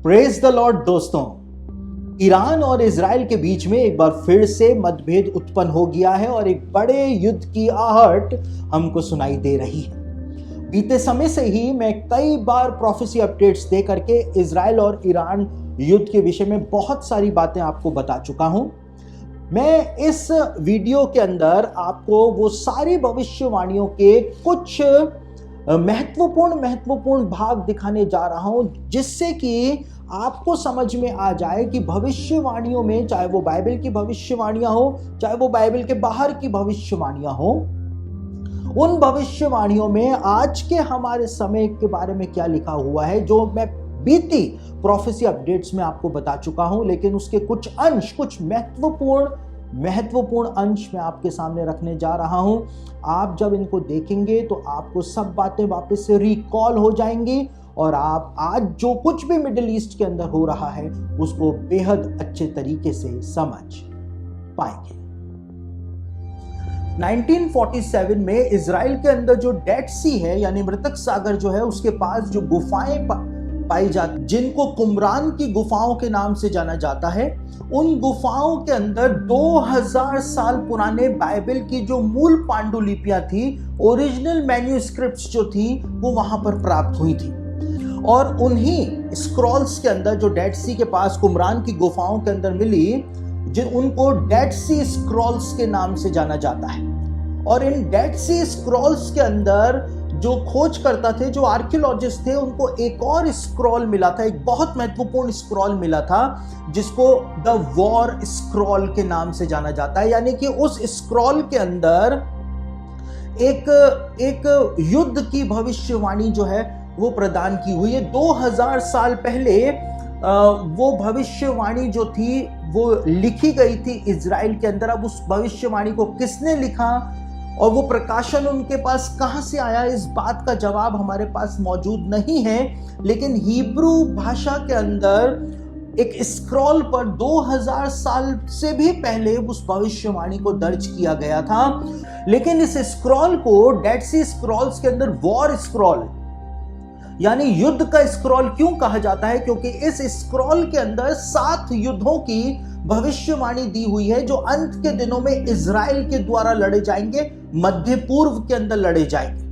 Praise the Lord दोस्तों। Iran और Israel के बीच में एक बार फिर से मतभेद उत्पन्न हो गया है और एक बड़े युद्ध की आहट हमको सुनाई दे रही है। बीते समय से ही मैं कई बार प्रोफेसी अपडेट्स दे करके इजराइल और ईरान युद्ध के विषय में बहुत सारी बातें आपको बता चुका हूं। मैं इस वीडियो के अंदर आपको वो सारी भविष्यवाणियों के कुछ महत्वपूर्ण भाग दिखाने जा रहा हूं, जिससे कि आपको समझ में आ जाए कि भविष्यवाणियों में, चाहे वो बाइबल की भविष्यवाणियां हो, चाहे वो बाइबल के बाहर की भविष्यवाणियां हो, उन भविष्यवाणियों में आज के हमारे समय के बारे में क्या लिखा हुआ है, जो मैं बीती प्रोफेसी अपडेट्स में आपको बता चुका हूं। लेकिन उसके कुछ अंश, कुछ महत्वपूर्ण अंश मैं आपके सामने रखने जा रहा हूं। आप जब इनको देखेंगे तो आपको सब बातें वापस से रिकॉल हो जाएंगी और आप आज जो कुछ भी मिडिल ईस्ट के अंदर हो रहा है उसको बेहद अच्छे तरीके से समझ पाएंगे। 1947 में इजराइल के अंदर जो डेड सी है, यानी मृतक सागर जो है, उसके पास जो गुफाएं पाई जाती, जिनको कुमरान की गुफाओं के नाम से जाना जाता है, उन गुफाओं के अंदर 2000 साल पुराने बाइबल की जो मूल पांडुलिपियां थी, ओरिजिनल मैन्यूस्क्रिप्ट्स जो थी, वो वहां पर प्राप्त हुई थी। और उन्हीं स्क्रॉल्स के अंदर जो डेड सी के पास कुमरान की गुफाओं के अंदर मिली, जिन उनको डेड सी स्क्रॉल्स के नाम से जाना जाता है। और इन डेड सी स्क्रॉल्स के अंदर जो खोज करता थे, जो आर्कियोलॉजिस्ट थे, उनको एक और स्क्रॉल मिला था, एक बहुत महत्वपूर्ण स्क्रॉल मिला था, जिसको द वॉर स्क्रॉल के नाम से जाना जाता है। यानी कि उस स्क्रॉल के अंदर एक युद्ध की भविष्यवाणी जो है वो प्रदान की हुई है। 2000 साल पहले वो भविष्यवाणी जो थी वो लिखी गई थी इजराइल के अंदर। अब उस भविष्यवाणी को किसने लिखा और वो प्रकाशन उनके पास कहां से आया, इस बात का जवाब हमारे पास मौजूद नहीं है। लेकिन हिब्रू भाषा के अंदर एक स्क्रॉल पर 2000 साल से भी पहले उस भविष्यवाणी को दर्ज किया गया था। लेकिन इस स्क्रॉल को डेड सी स्क्रॉल्स के अंदर वॉर स्क्रॉल यानी युद्ध का स्क्रॉल क्यों कहा जाता है? क्योंकि इस स्क्रॉल के अंदर 7 युद्धों की भविष्यवाणी दी हुई है, जो अंत के दिनों में इजराइल के द्वारा लड़े जाएंगे, मध्य पूर्व के अंदर लड़े जाएंगे।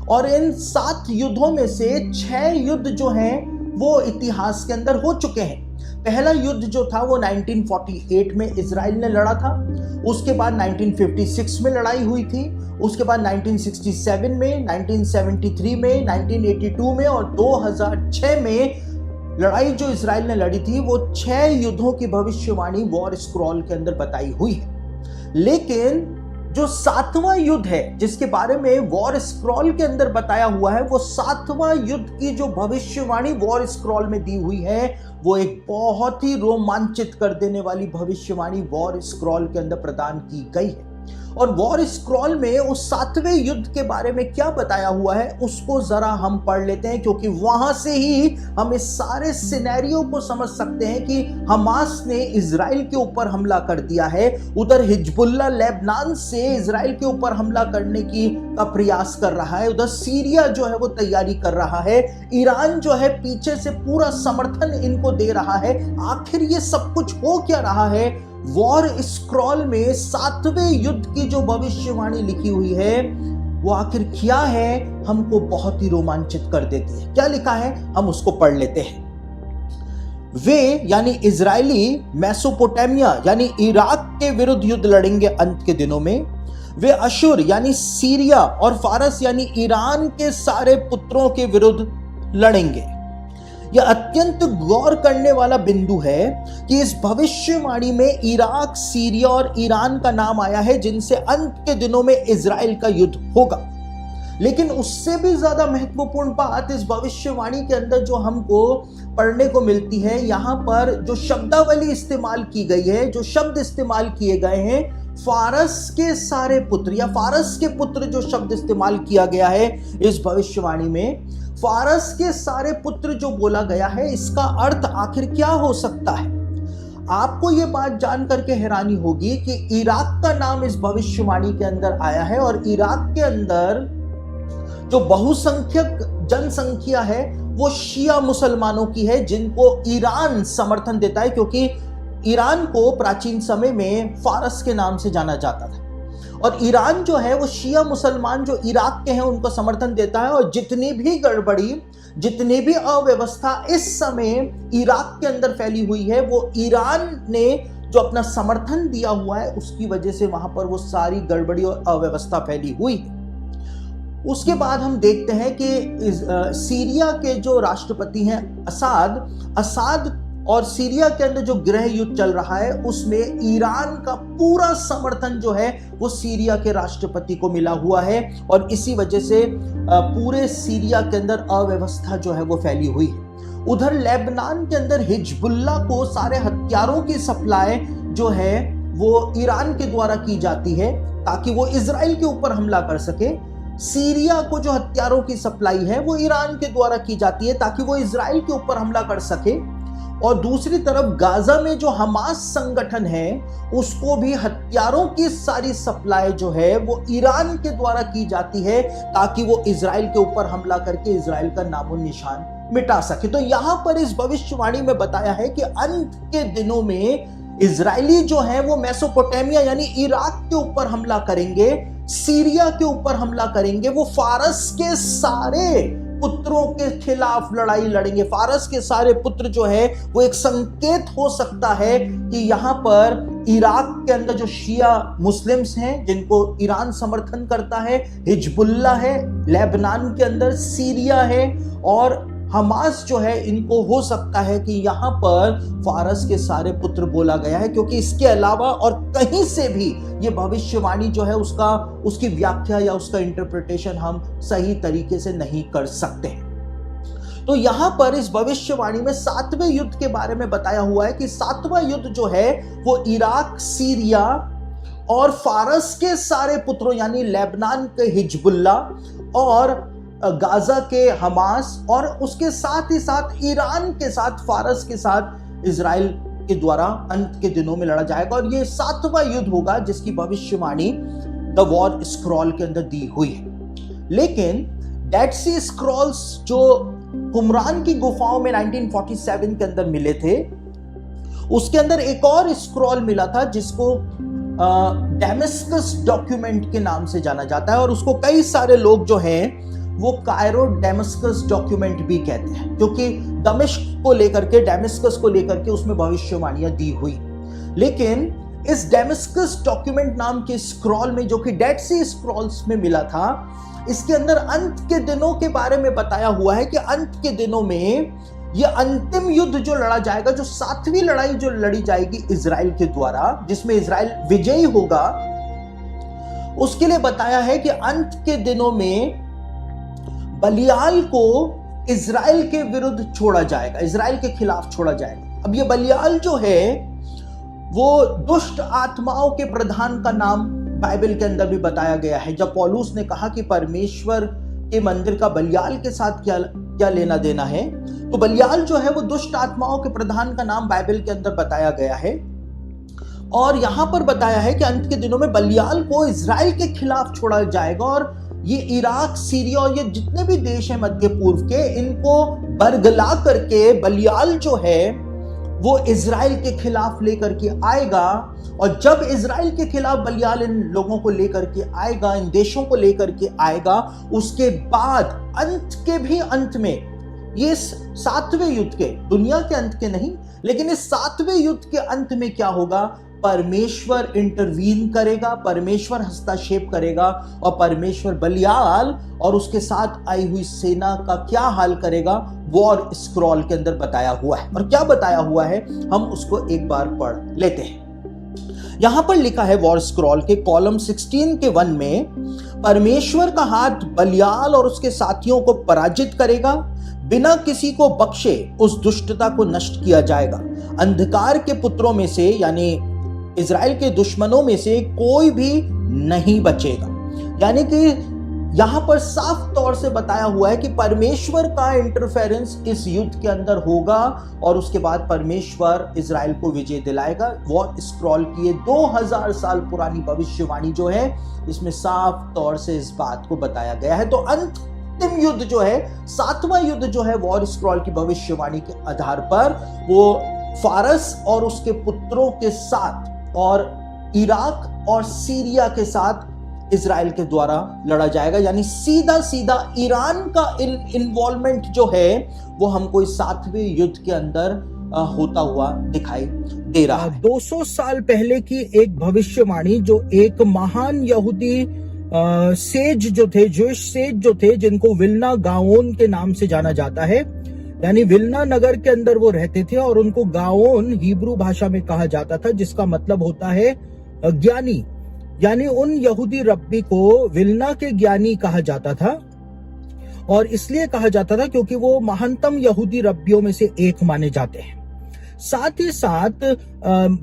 और इन 7 युद्धों में से 6 युद्ध जो हैं वो इतिहास के अंदर हो चुके हैं। पहला युद्ध जो था वो 1948 में इजराइल ने लड़ा था। उसके बाद 1956 में लड़ाई हुई थी। उसके बाद 1967 में, 1973 में, 1982 में और 2006 में लड़ाई जो इजराइल ने लड़ी थी, वो 6 युद्धों की भविष्यवाणी वॉर स्क्रॉल के अंदर बताई हुई है। लेकिन जो 7वां युद्ध है, जिसके बारे में वॉर स्क्रॉल के अंदर बताया हुआ है, वो 7वां युद्ध की जो भविष्यवाणी वॉर स्क्रॉल में दी हुई है, वो एक बहुत ही रोमांचित कर देने वाली भविष्यवाणी वॉर स्क्रॉल के अंदर प्रदान की गई है। और वॉर स्क्रॉल में उस 7वें युद्ध के बारे में क्या बताया हुआ है, उसको जरा हम पढ़ लेते हैं, क्योंकि वहां से ही हम इस सारे सिनेरियो को समझ सकते हैं कि हमास ने इजराइल के ऊपर हमला कर दिया है, उधर हिजबुल्ला लेबनान से इजराइल के ऊपर हमला करने का प्रयास कर रहा है, उधर सीरिया जो है वो तैयारी कर रहा है, ईरान जो है पीछे से पूरा समर्थन इनको दे रहा है। आखिर ये सब कुछ हो क्या रहा है? वॉर स्क्रॉल में 7वें युद्ध की जो भविष्यवाणी लिखी हुई है, वो आखिर क्या है, हमको बहुत ही रोमांचित कर देती है। क्या लिखा है, हम उसको पढ़ लेते हैं। वे यानी इजरायली मेसोपोटामिया यानी इराक के विरुद्ध युद्ध लड़ेंगे अंत के दिनों में। वे अशुर यानी सीरिया और फारस यानी ईरान के सारे पुत्रों के विरुद्ध लड़ेंगे। यह अत्यंत गौर करने वाला बिंदु है कि इस भविष्यवाणी में इराक, सीरिया और ईरान का नाम आया है, जिनसे अंत के दिनों में इजराइल का युद्ध होगा। लेकिन उससे भी ज्यादा महत्वपूर्ण बात इस भविष्यवाणी के अंदर जो हमको पढ़ने को मिलती है, यहां पर जो शब्दावली इस्तेमाल की गई है, जो शब्द इस्तेमाल किए गए हैं, फारस के सारे पुत्र या फारस के पुत्र, जो शब्द इस्तेमाल किया गया है इस भविष्यवाणी में, फारस के सारे पुत्र जो बोला गया है, इसका अर्थ आखिर क्या हो सकता है? आपको यह बात जान करके हैरानी होगी कि इराक का नाम इस भविष्यवाणी के अंदर आया है और इराक के अंदर जो बहुसंख्यक जनसंख्या है वो शिया मुसलमानों की है, जिनको ईरान समर्थन देता है, क्योंकि ईरान को प्राचीन समय में फारस के नाम से जाना जाता था। और ईरान जो है वो शिया मुसलमान जो इराक के हैं उनको समर्थन देता है। और जितनी भी गड़बड़ी, जितनी भी अव्यवस्था इस समय इराक के अंदर फैली हुई है, वो ईरान ने जो अपना समर्थन दिया हुआ है उसकी वजह से वहां पर वो सारी गड़बड़ी और अव्यवस्था फैली हुई है। उसके बाद हम देखते हैं कि सीरिया के जो राष्ट्रपति हैं असाद और सीरिया के अंदर जो गृह युद्ध चल रहा है उसमें ईरान का पूरा समर्थन जो है वो सीरिया के राष्ट्रपति को मिला हुआ है। और इसी वजह से पूरे सीरिया के अंदर अव्यवस्था जो है वो फैली हुई है। उधर लेबनान के अंदर हिजबुल्ला को सारे हथियारों की सप्लाई जो है वो ईरान के द्वारा की जाती है ताकि वो इजराइल के ऊपर हमला कर सके। सीरिया को जो हथियारों की सप्लाई है वो ईरान के द्वारा की जाती है ताकि वो इजराइल के ऊपर हमला कर सके। और दूसरी तरफ गाजा में जो हमास संगठन है उसको भी हथियारों की सारी सप्लाई जो है वो ईरान के द्वारा की जाती है ताकि वो इजराइल के ऊपर हमला करके इजराइल का नामो निशान मिटा सके। तो यहां पर इस भविष्यवाणी में बताया है कि अंत के दिनों में इजरायली जो है वो मेसोपोटामिया यानी इराक के ऊपर हमला करेंगे, सीरिया के ऊपर हमला करेंगे, वो फारस के सारे पुत्रों के खिलाफ लड़ाई लड़ेंगे। फारस के सारे पुत्र जो है वो एक संकेत हो सकता है कि यहां पर इराक के अंदर जो शिया मुस्लिम्स हैं जिनको ईरान समर्थन करता है, हिजबुल्ला है, लेबनान के अंदर सीरिया है और हमास जो है, इनको हो सकता है कि यहां पर फारस के सारे पुत्र बोला गया है, क्योंकि इसके अलावा और कहीं से भी ये भविष्यवाणी जो है उसकी व्याख्या या उसका इंटरप्रिटेशन हम सही तरीके से नहीं कर सकते। तो यहां पर इस भविष्यवाणी में 7वें युद्ध के बारे में बताया हुआ है कि 7वां युद्ध जो है वो इराक, सीरिया और फारस के सारे पुत्रों यानी लेबनान के हिजबुल्ला और गाजा के हमास और उसके साथ ही साथ ईरान के साथ, फारस के साथ इजराइल के द्वारा अंत के दिनों में लड़ा जाएगा। और ये 7वां युद्ध होगा जिसकी भविष्यवाणी द वॉर स्क्रॉल के अंदर दी हुई है। लेकिन डेड सी स्क्रॉल्स जो कुमरान की गुफाओं में 1947 के अंदर मिले थे, उसके अंदर एक और स्क्रॉल मिला था जिसको डेमस्कस डॉक्यूमेंट के नाम से जाना जाता है और उसको कई सारे लोग जो हैं वो कायरो डेमस्कस डॉक्यूमेंट भी कहते हैं, क्योंकि दमिश्क को लेकर के, डेमस्कस को लेकर के उसमें भविष्यवाणियां दी हुई। लेकिन इस डेमस्कस डॉक्यूमेंट नाम के स्क्रॉल में, जो कि डेड सी स्क्रॉल्स में मिला था, इसके अंदर अंत के दिनों के बारे में बताया हुआ है कि अंत के दिनों में ये अंतिम युद्ध जो लड़ा जाएगा, जो 7वीं लड़ाई जो लड़ी जाएगी इजराइल के द्वारा, जिसमें इजराइल विजयी होगा, उसके लिए बताया है कि अंत के दिनों में बलियाल को इजराइल के विरुद्ध छोड़ा जाएगा, इजराइल के खिलाफ छोड़ा जाएगा। अब ये बलियाल जो है वो दुष्ट आत्माओं के प्रधान का नाम बाइबल के अंदर भी बताया गया है। जब पौलुस ने कहा कि परमेश्वर के मंदिर का बलियाल के साथ क्या लेना देना है, तो बलियाल जो है वो दुष्ट आत्माओं के प्रधान का नाम बाइबल के अंदर बताया गया है। और यहां पर बताया है कि अंत के दिनों में बलियाल को इजराइल के खिलाफ छोड़ा जाएगा और ये इराक, सीरिया और ये जितने भी देश हैं मध्य पूर्व के, इनको बरगला करके बलियाल जो है वो इजराइल के खिलाफ लेकर के आएगा। और जब इजराइल के खिलाफ बलियाल इन लोगों को लेकर के आएगा, इन देशों को लेकर के आएगा, उसके बाद अंत के भी अंत में, ये 7वें युद्ध के, दुनिया के अंत के नहीं, लेकिन इस 7वें युद्ध के अंत में क्या होगा, परमेश्वर इंटरवीन करेगा, परमेश्वर हस्तक्षेप करेगा और परमेश्वर बलियाल और उसके साथ आई हुई सेना का क्या हाल करेगा, वॉर स्क्रॉल के अंदर बताया हुआ है। और क्या बताया हुआ है हम उसको एक बार पढ़ लेते हैं। यहां पर लिखा है वॉर स्क्रॉल के कॉलम 16 के 1 में, परमेश्वर का हाथ बलियाल और उसके साथियों को पराजित करेगा, बिना किसी को बख्शे उस दुष्टता को नष्ट किया जाएगा। अंधकार के पुत्रों में से यानी इजराइल के दुश्मनों में से कोई भी नहीं बचेगा। यानी कि यहां पर साफ तौर से बताया हुआ है कि परमेश्वर का इंटरफेरेंस इस युद्ध के अंदर होगा और उसके बाद परमेश्वर इजराइल को विजय दिलाएगा। वॉर स्क्रॉल की ये 2000 साल पुरानी भविष्यवाणी जो है, इसमें साफ तौर से इस बात को बताया गया है। तो अंत अंतिम युद्ध जो है, 7वां युद्ध जो है, वॉर स्क्रॉल की भविष्यवाणी के आधार पर वो फारस और उसके पुत्रों के साथ और इराक और सीरिया के साथ इजराइल के द्वारा लड़ा जाएगा। यानी सीधा सीधा ईरान का इन्वॉल्वमेंट जो है वो हमको इस 7वें युद्ध के अंदर होता हुआ दिखाई दे रहा है। 200 साल पहले की एक भविष्यवाणी जो एक महान यहूदी सेज जो थे, जूइश सेज जो थे, जिनको विल्ना गाओन के नाम से जाना जाता है, यानी विल्ना नगर के अंदर वो रहते थे और उनको गाओन हिब्रू भाषा में कहा जाता था, जिसका मतलब होता है ज्ञानी। यानी उन यहूदी रब्बी को विल्ना के ज्ञानी कहा जाता था और इसलिए कहा जाता था क्योंकि वो महानतम यहूदी रब्बियों में से एक माने जाते हैं। साथ ही साथ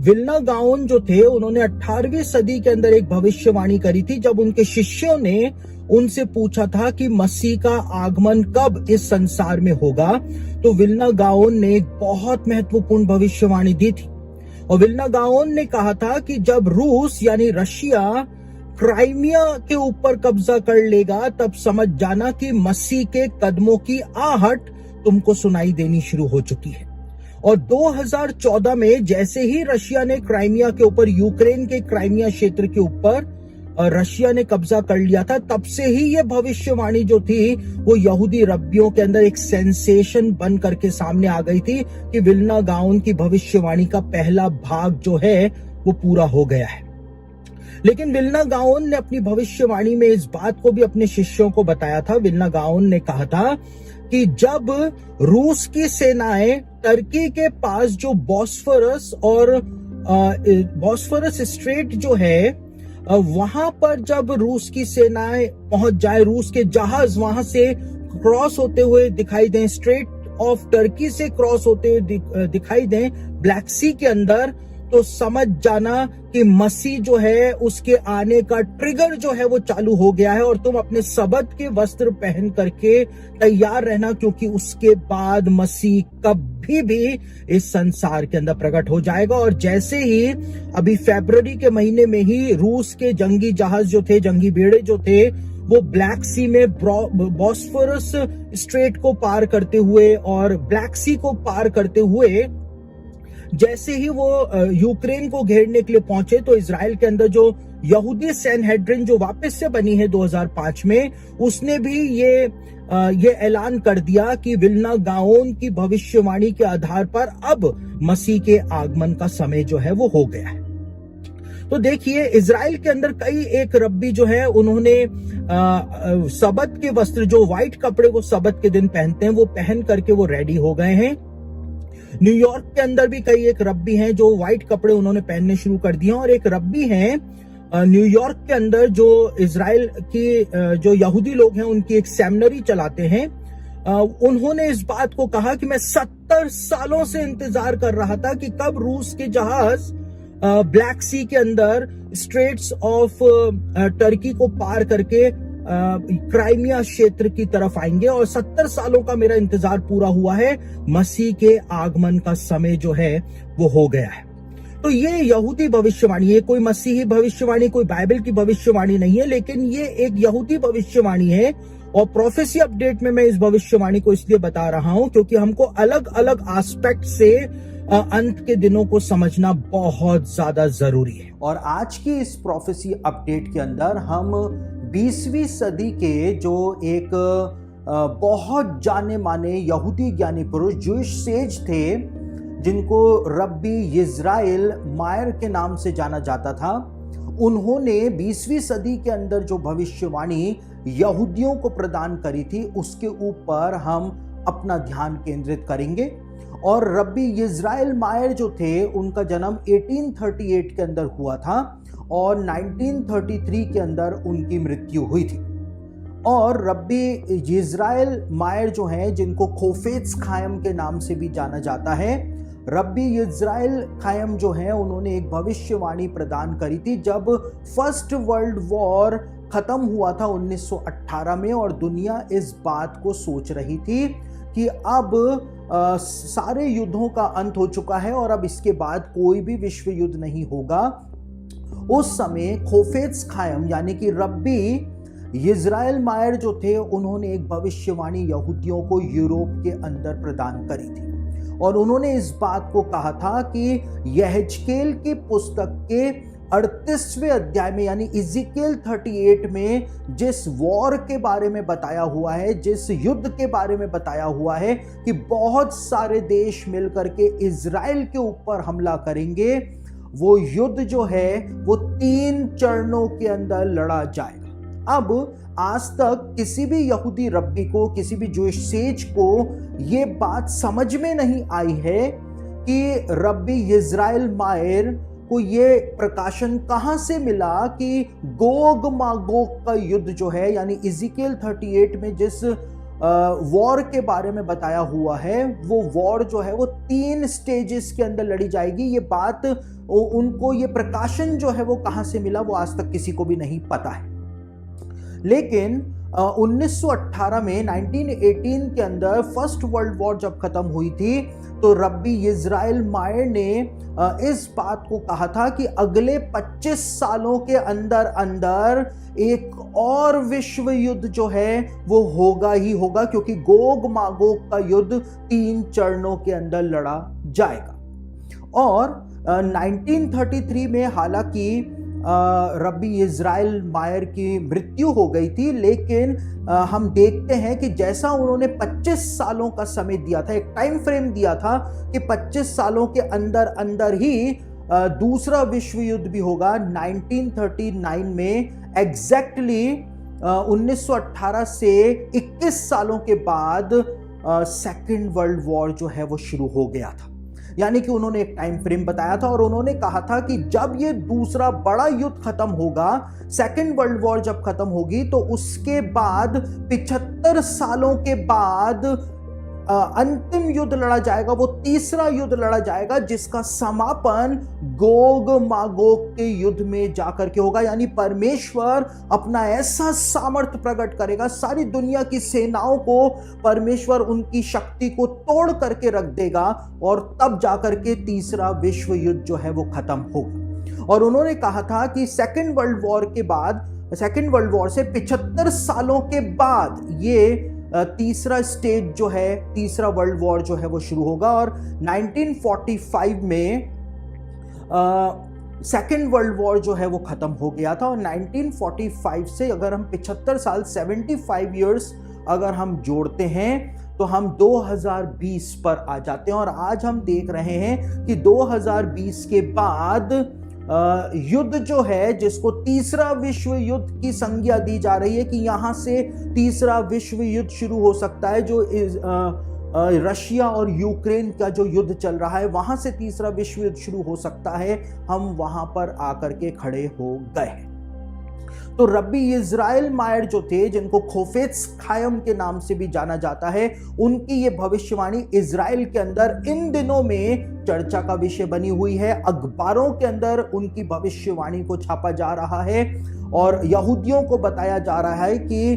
विल्ना गाओन जो थे, उन्होंने 18वीं सदी के अंदर एक भविष्यवाणी करी थी जब उनके शिष्यों ने उनसे पूछा था कि मसीह का आगमन कब इस संसार में होगा। तो विल्ना गाओन ने एक बहुत महत्वपूर्ण भविष्यवाणी दी थी और विल्ना गाओन ने कहा था कि जब रूस यानी रशिया क्राइमिया के ऊपर कब्जा कर लेगा तब समझ जाना कि मसीह के कदमों की आहट तुमको सुनाई देनी शुरू हो चुकी है। और 2014 में जैसे ही रशिया ने क्राइमिया के ऊपर, यूक्रेन के क्राइमिया क्षेत्र के ऊपर रशिया ने कब्जा कर लिया था, तब से ही ये भविष्यवाणी जो थी वो यहूदी रब्बियों के अंदर एक सेंसेशन बन करके सामने आ गई थी कि विल्ना गाओन की भविष्यवाणी का पहला भाग जो है वो पूरा हो गया है। लेकिन विल्ना गाओन ने अपनी भविष्यवाणी में इस बात को भी अपने शिष्यों को बताया था। विल्ना गाओन ने कहा था कि जब रूस की सेनाएं टर्की के पास जो बॉस्फोरस और बॉस्फोरस स्ट्रेट जो है वहां पर जब रूस की सेनाएं पहुंच जाए, रूस के जहाज वहां से क्रॉस होते हुए दिखाई दें, स्ट्रेट ऑफ टर्की से क्रॉस होते हुए दिखाई दें ब्लैक सी के अंदर, तो समझ जाना कि मसीह जो है उसके आने का ट्रिगर जो है वो चालू हो गया है और तुम अपने सबत के वस्त्र पहन करके तैयार रहना, क्योंकि उसके बाद मसीह कभी भी इस संसार के अंदर प्रकट हो जाएगा। और जैसे ही अभी फरवरी के महीने में ही रूस के जंगी जहाज जो थे, जंगी बेड़े जो थे, वो ब्लैक सी में बॉस्फोरस स्ट्रेट को पार करते हुए और ब्लैक सी को पार करते हुए जैसे ही वो यूक्रेन को घेरने के लिए पहुंचे, तो इजराइल के अंदर जो यहूदी सैनहेड्रिन जो वापस से बनी है 2005 में, उसने भी ये ऐलान कर दिया कि विल्ना गाओन की भविष्यवाणी के आधार पर अब मसीह के आगमन का समय जो है वो हो गया है। तो देखिए, इजराइल के अंदर कई एक रब्बी जो है उन्होंने सबत के वस्त्र, जो व्हाइट कपड़े वो सबत के दिन पहनते हैं, वो पहन करके वो रेडी हो गए हैं। न्यूयॉर्क के अंदर भी कई एक रब्बी हैं जो व्हाइट कपड़े उन्होंने पहनने शुरू कर दिए। और एक रब्बी हैं न्यूयॉर्क के अंदर जो इजराइल की जो यहूदी लोग हैं उनकी एक सेमिनरी चलाते हैं। उन्होंने इस बात को कहा कि मैं 70 सालों से इंतजार कर रहा था कि कब रूस के जहाज ब्लैक सी के अंदर स्ट्रेट्स ऑफ टर्की को पार करके क्राइमिया क्षेत्र की तरफ आएंगे, और 70 सालों का मेरा इंतजार पूरा हुआ है। मसीह के आगमन का समय जो है वो हो गया है। तो ये यहूदी भविष्यवाणी है, कोई मसीही भविष्यवाणी, कोई बाइबल की भविष्यवाणी नहीं है, लेकिन ये एक यहूदी भविष्यवाणी है। और प्रोफेसी अपडेट में मैं इस भविष्यवाणी को इसलिए बता रहा हूं क्योंकि हमको अलग अलग एस्पेक्ट से अंत के दिनों को समझना बहुत ज्यादा जरूरी है। और आज की इस प्रोफेसी अपडेट के अंदर हम 20वीं सदी के जो एक बहुत जाने माने यहूदी ज्ञानी पुरुष, जूइश सेज थे, जिनको रब्बी इजराइल मायर के नाम से जाना जाता था, उन्होंने 20वीं सदी के अंदर जो भविष्यवाणी यहूदियों को प्रदान करी थी उसके ऊपर हम अपना ध्यान केंद्रित करेंगे। और रब्बी इजराइल मायर जो थे उनका जन्म 1838 के अंदर हुआ था और 1933 के अंदर उनकी मृत्यु हुई थी। और रब्बी इजराइल मायर जो हैं, जिनको खोफेत्स खायम के नाम से भी जाना जाता है, रब्बी इजराइल खायम जो हैं उन्होंने एक भविष्यवाणी प्रदान करी थी जब फर्स्ट वर्ल्ड वॉर खत्म हुआ था 1918 में, और दुनिया इस बात को सोच रही थी कि अब सारे युद्धों का अंत हो चुका है और अब इसके बाद कोई भी विश्व युद्ध नहीं होगा। उस समय खोफेत्स खायम यानी कि रब्बी इज़राइल मायर जो थे उन्होंने एक भविष्यवाणी यहूदियों को यूरोप के अंदर प्रदान करी थी और उन्होंने इस बात को कहा था कि यहेजकेल की पुस्तक के 38वें अध्याय में यानी इज़िकेल 38 में जिस वॉर के बारे में बताया हुआ है, जिस युद्ध के बारे में बताया हुआ है कि बहुत सारे देश मिलकर के इज़राइल के ऊपर हमला करेंगे, वो युद्ध जो है वो 3 चरणों के अंदर लड़ा जाएगा। अब आज तक किसी भी यहूदी रब्बी को, किसी भी जूइश सेज को ये बात समझ में नहीं आई है कि रब्बी इज़राइल मायर को ये प्रकाशन कहां से मिला कि गोग मागोग का युद्ध जो है यानी इज़िकेल 38 में जिस वॉर के बारे में बताया हुआ है, वो वॉर जो है वो 3 स्टेजेस के अंदर लड़ी जाएगी। ये बात उनको, ये प्रकाशन जो है वो कहां से मिला वो आज तक किसी को भी नहीं पता है। लेकिन 1918 में 1918 के अंदर फर्स्ट वर्ल्ड वॉर जब खत्म हुई थी तो रब्बी इज़राइल मायर ने इस बात को कहा था कि अगले 25 सालों के अंदर अंदर एक और विश्व युद्ध जो है वो होगा ही होगा, क्योंकि गोग मागोग का युद्ध 3 चरणों के अंदर लड़ा जाएगा। और 1933 में हालांकि रब्बी इज़राइल मायर की मृत्यु हो गई थी, लेकिन हम देखते हैं कि जैसा उन्होंने 25 सालों का समय दिया था, एक टाइम फ्रेम दिया था कि 25 सालों के अंदर अंदर ही दूसरा विश्व युद्ध भी होगा। 1939 में एग्जैक्टली 1918 से 21 सालों के बाद सेकेंड वर्ल्ड वॉर जो है वो शुरू हो गया था। यानी कि उन्होंने एक टाइम फ्रेम बताया था और उन्होंने कहा था कि जब ये दूसरा बड़ा युद्ध खत्म होगा, सेकेंड वर्ल्ड वॉर जब खत्म होगी, तो उसके बाद 75 सालों के बाद अंतिम युद्ध लड़ा जाएगा, वो तीसरा युद्ध लड़ा जाएगा जिसका समापन गोग मागोग के युद्ध में जाकर के होगा। यानी परमेश्वर अपना ऐसा सामर्थ्य प्रकट करेगा, सारी दुनिया की सेनाओं को परमेश्वर उनकी शक्ति को तोड़ करके रख देगा और तब जाकर के तीसरा विश्व युद्ध जो है वो खत्म होगा। और उन्होंने कहा था कि सेकेंड वर्ल्ड वॉर के बाद, सेकेंड वर्ल्ड वॉर से 75 सालों के बाद ये तीसरा स्टेज जो है, तीसरा वर्ल्ड वॉर जो है वो शुरू होगा। और 1945 में सेकेंड वर्ल्ड वॉर जो है वो खत्म हो गया था। और 1945 से अगर हम 75 साल 75 ईयर्स अगर हम जोड़ते हैं तो हम 2020 पर आ जाते हैं। और आज हम देख रहे हैं कि 2020 के बाद युद्ध जो है, जिसको तीसरा विश्व युद्ध की संज्ञा दी जा रही है कि यहां से तीसरा विश्व युद्ध शुरू हो सकता है, जो रशिया और यूक्रेन का जो युद्ध चल रहा है वहां से तीसरा विश्व युद्ध शुरू हो सकता है, हम वहां पर आकर के खड़े हो गए हैं। तो रब्बी इज़राइल मायर जो थे, जिनको खोफेत्स खायम के नाम से भी जाना जाता है, उनकी ये भविष्यवाणी इज़राइल के अंदर इन दिनों में चर्चा का विषय बनी हुई है। अखबारों के अंदर उनकी भविष्यवाणी को छापा जा रहा है और यहूदियों को बताया जा रहा है कि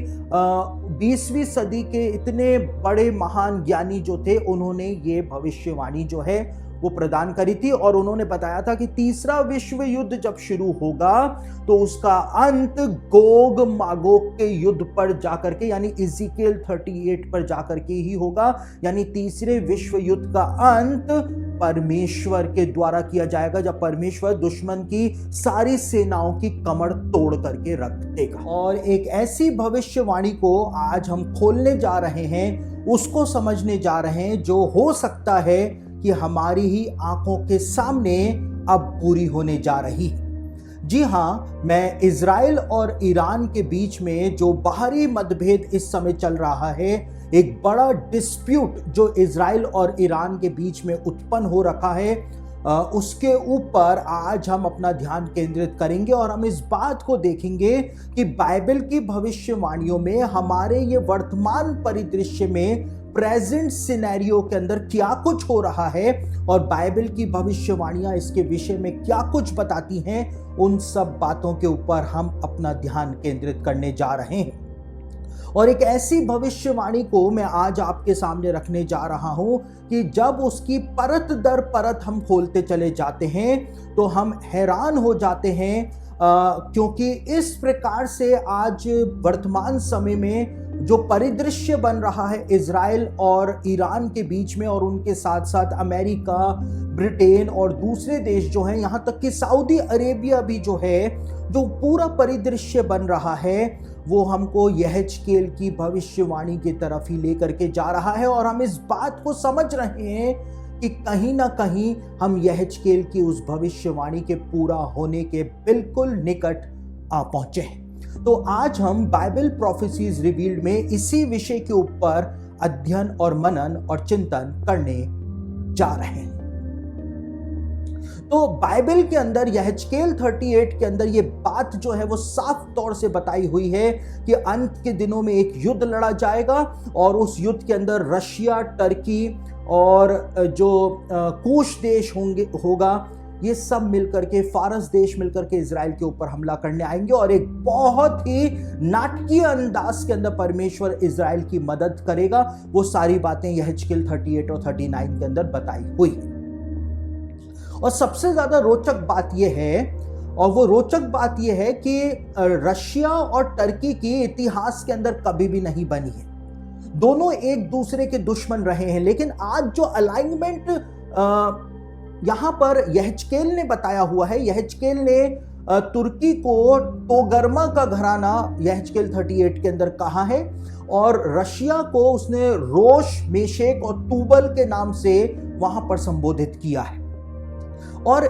20वीं सदी के इतने बड़े महान ज्ञानी जो थे, उन्होंने ये भविष्यवाणी जो है वो प्रदान करी थी। और उन्होंने बताया था कि तीसरा विश्व युद्ध जब शुरू होगा तो उसका अंत गोग मागोग के युद्ध पर जाकर के, यानी इज़िकेल 38 पर जाकर के ही होगा। यानी तीसरे विश्व युद्ध का अंत परमेश्वर के द्वारा किया जाएगा, जब परमेश्वर दुश्मन की सारी सेनाओं की कमर तोड़ करके रख देगा। और एक ऐसी भविष्यवाणी को आज हम खोलने जा रहे हैं, उसको समझने जा रहे हैं, जो हो सकता है कि हमारी ही आंखों के सामने अब पूरी होने जा रही है। जी हाँ, मैं इज़राइल और ईरान के बीच में जो बाहरी मतभेद इस समय चल रहा है, एक बड़ा डिस्प्यूट जो इज़राइल और ईरान के बीच में उत्पन्न हो रखा है, उसके ऊपर आज हम अपना ध्यान केंद्रित करेंगे और हम इस बात को देखेंगे कि बाइबल की भविष्यवाणियों में हमारे ये वर्तमान परिदृश्य में, प्रेजेंट सिनेरियो के अंदर क्या कुछ हो रहा है और बाइबल की भविष्यवाणियां इसके विषय में क्या कुछ बताती हैं, उन सब बातों के ऊपर हम अपना ध्यान केंद्रित करने जा रहे हैं। और एक ऐसी भविष्यवाणी को मैं आज आपके सामने रखने जा रहा हूं कि जब उसकी परत दर परत हम खोलते चले जाते हैं तो हम हैरान हो जाते हैं क्योंकि इस प्रकार से आज वर्तमान समय में जो परिदृश्य बन रहा है इजराइल और ईरान के बीच में, और उनके साथ साथ अमेरिका, ब्रिटेन और दूसरे देश जो हैं, यहाँ तक कि सऊदी अरेबिया भी जो है, जो पूरा परिदृश्य बन रहा है वो हमको यहेजकेल की भविष्यवाणी की तरफ ही लेकर के जा रहा है। और हम इस बात को समझ रहे हैं कि कहीं ना कहीं हम यहेजकेल की उस भविष्यवाणी के पूरा होने के बिल्कुल निकट आ पहुंचे हैं। तो आज हम बाइबल प्रोफेसीज रिवील्ड में इसी विषय के ऊपर अध्ययन और मनन और चिंतन करने जा रहे हैं। तो बाइबल के अंदर यहेजकेल 38 के अंदर ये बात जो है वो साफ तौर से बताई हुई है कि अंत के दिनों में एक युद्ध लड़ा जाएगा, और उस युद्ध के अंदर रशिया, टर्की और जो कूश देश होगा, ये सब मिलकर के, फारस देश मिलकर के इजराइल के ऊपर हमला करने आएंगे, और एक बहुत ही नाटकीय अंदाज के अंदर परमेश्वर इजराइल की मदद करेगा। वो सारी बातें यहेजकेल 38 और 39 के अंदर बताई हुई है। और सबसे ज्यादा रोचक बात यह है, और वो रोचक बात यह है कि रशिया और टर्की की इतिहास के अंदर कभी भी नहीं बनी है। दोनों एक दूसरे के दुश्मन रहे हैं, लेकिन आज जो अलाइनमेंट यहां पर यहेजकेल ने बताया हुआ है, यहेजकेल ने तुर्की को तोगर्मा का घराना यहेजकेल 38 के अंदर कहा है, और रशिया को उसने रोश, मेशेक और तूबल के नाम से वहां पर संबोधित किया है। और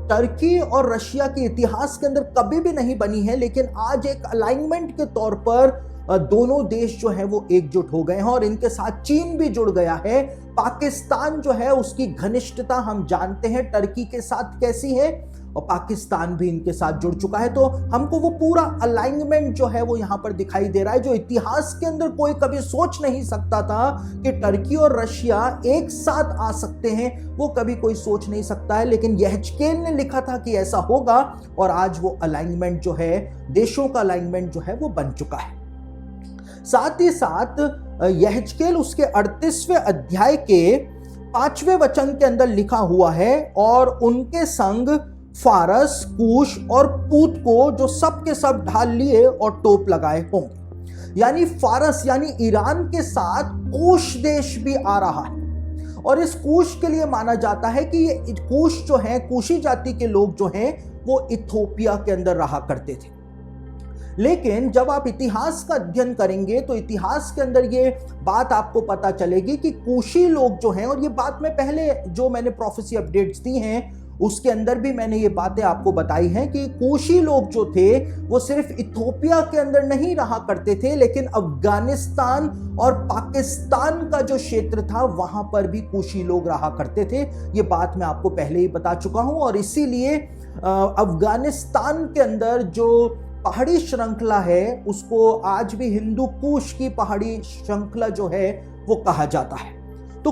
टर्की और रशिया के इतिहास के अंदर कभी भी नहीं बनी है, लेकिन आज एक अलाइनमेंट के तौर पर दोनों देश जो है वो एकजुट हो गए हैं, और इनके साथ चीन भी जुड़ गया है। पाकिस्तान जो है उसकी घनिष्ठता हम जानते हैं टर्की के साथ कैसी है, और पाकिस्तान भी इनके साथ जुड़ चुका है। तो हमको वो पूरा अलाइनमेंट जो है वो यहाँ पर दिखाई दे रहा है, जो इतिहास के अंदर कोई कभी सोच नहीं सकता था कि टर्की और रशिया एक साथ आ सकते हैं, वो कभी कोई सोच नहीं सकता है, लेकिन यहेजकेल ने लिखा था कि ऐसा होगा, और आज वो अलाइनमेंट जो है, देशों का अलाइनमेंट जो है वो बन चुका है। साथ ही साथ यहेजकेल उसके 38वें अध्याय के 5वें वचन के अंदर लिखा हुआ है, और उनके संग फारस, कूश और पूत को जो सब के सब ढाल लिए और टोप लगाए होंगे। यानी फारस यानी ईरान के साथ कूश देश भी आ रहा है, और इस कूश के लिए माना जाता है कि ये कूश जो है, कूशी जाति के लोग जो हैं वो इथोपिया के अंदर रहा करते थे। लेकिन जब आप इतिहास का अध्ययन करेंगे तो इतिहास के अंदर ये बात आपको पता चलेगी कि कूशी लोग जो हैं, और ये बात मैं पहले जो मैंने प्रोफेसी अपडेट्स दी हैं उसके अंदर भी मैंने ये बातें आपको बताई हैं कि कूशी लोग जो थे वो सिर्फ इथोपिया के अंदर नहीं रहा करते थे, लेकिन अफगानिस्तान और पाकिस्तान का जो क्षेत्र था वहां पर भी कूशी लोग रहा करते थे। ये बात मैं आपको पहले ही बता चुका हूं, और इसीलिए अफगानिस्तान के अंदर जो पहाड़ी श्रृंखला है उसको आज भी हिंदू कूश की पहाड़ी श्रृंखला जो है वो कहा जाता है। तो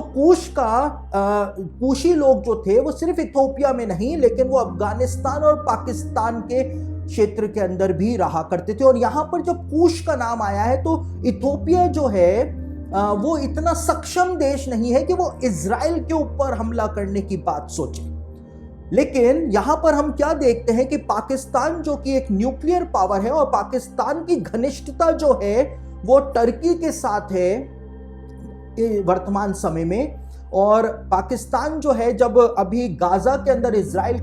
कूशी लोग जो थे वो सिर्फ इथोपिया में नहीं, लेकिन वो अफगानिस्तान और पाकिस्तान के क्षेत्र के अंदर भी रहा करते थे। और यहां पर जब कूश का नाम आया है तो इथोपिया जो है वो इतना सक्षम देश नहीं है कि वो इजराइल के ऊपर हमला करने की बात सोचे। लेकिन यहां पर हम क्या देखते हैं कि पाकिस्तान जो कि एक न्यूक्लियर पावर है, और पाकिस्तान की घनिष्ठता जो है वो टर्की के साथ है वर्तमान समय में। और पाकिस्तान जो है, जब अभी गाजा के अंदर इजराइल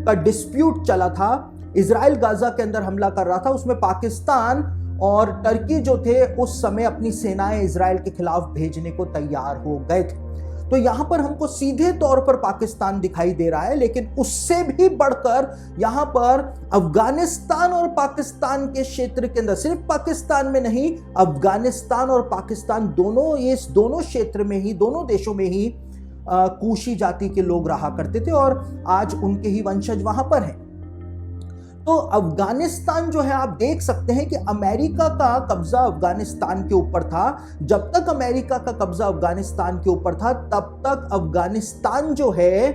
का डिस्प्यूट चला था, इजराइल गाजा के अंदर हमला कर रहा था, उसमें पाकिस्तान और टर्की जो थे उस समय अपनी सेनाएं इजराइल के खिलाफ भेजने को तैयार हो गए थे। तो यहां पर हमको सीधे तौर पर पाकिस्तान दिखाई दे रहा है, लेकिन उससे भी बढ़कर यहां पर अफगानिस्तान और पाकिस्तान के क्षेत्र के अंदर, सिर्फ पाकिस्तान में नहीं, अफगानिस्तान और पाकिस्तान दोनों, ये इस दोनों क्षेत्र में ही, दोनों देशों में ही कूशी जाति के लोग रहा करते थे, और आज उनके ही वंशज वहां पर हैं। तो अफगानिस्तान जो है, आप देख सकते हैं कि अमेरिका का कब्जा अफगानिस्तान के ऊपर था। जब तक अमेरिका का कब्जा अफगानिस्तान के ऊपर था तब तक अफगानिस्तान जो है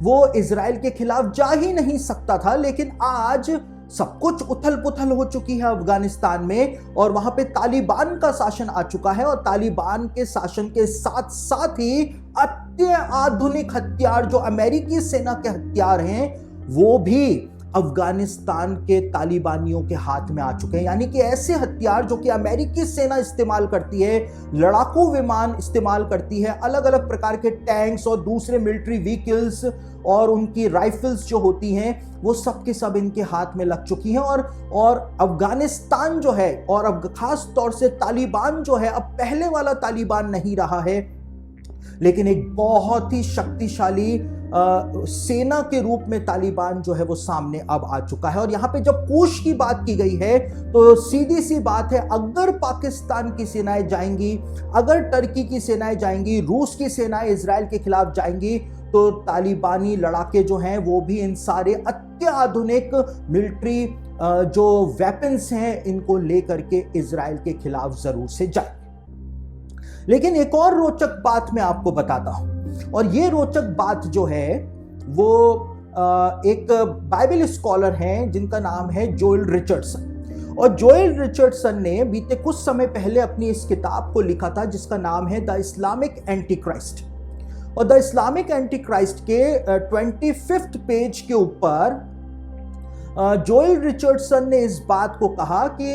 वो इजराइल के खिलाफ जा ही नहीं सकता था। लेकिन आज सब कुछ उथल पुथल हो चुकी है अफगानिस्तान में, और वहां पे तालिबान का शासन आ चुका है, और तालिबान के शासन के साथ साथ ही अत्याधुनिक हथियार जो अमेरिकी सेना के हथियार हैं वो भी अफगानिस्तान के तालिबानियों के हाथ में आ चुके हैं। यानी कि ऐसे हथियार जो कि अमेरिकी सेना इस्तेमाल करती है, लड़ाकू विमान इस्तेमाल करती है, अलग अलग प्रकार के टैंक्स और दूसरे मिलिट्री व्हीकल्स और उनकी राइफल्स जो होती हैं, वो सब के सब इनके हाथ में लग चुकी हैं। और अफगानिस्तान जो है, और अब खास तौर से तालिबान जो है, अब पहले वाला तालिबान नहीं रहा है, लेकिन एक बहुत ही शक्तिशाली सेना के रूप में तालिबान जो है वो सामने अब आ चुका है। और यहां पे जब पूछ की बात की गई है तो सीधी सी बात है, अगर पाकिस्तान की सेनाएं जाएंगी, अगर टर्की की सेनाएं जाएंगी, रूस की सेनाएं इजराइल के खिलाफ जाएंगी, तो तालिबानी लड़ाके जो हैं वो भी इन सारे अत्याधुनिक मिलिट्री जो वेपन्स हैं इनको लेकर के इजराइल के खिलाफ जरूर से जाएंगे। लेकिन एक और रोचक बात मैं आपको बताता हूं, और ये रोचक बात जो है वो एक बाइबल स्कॉलर हैं जिनका नाम है जोएल रिचर्डसन। और जोएल रिचर्डसन ने बीते कुछ समय पहले अपनी इस किताब को लिखा था जिसका नाम है द इस्लामिक एंटीक्राइस्ट। और द इस्लामिक एंटीक्राइस्ट के 25th पेज के ऊपर जोएल रिचर्डसन ने इस बात को कहा कि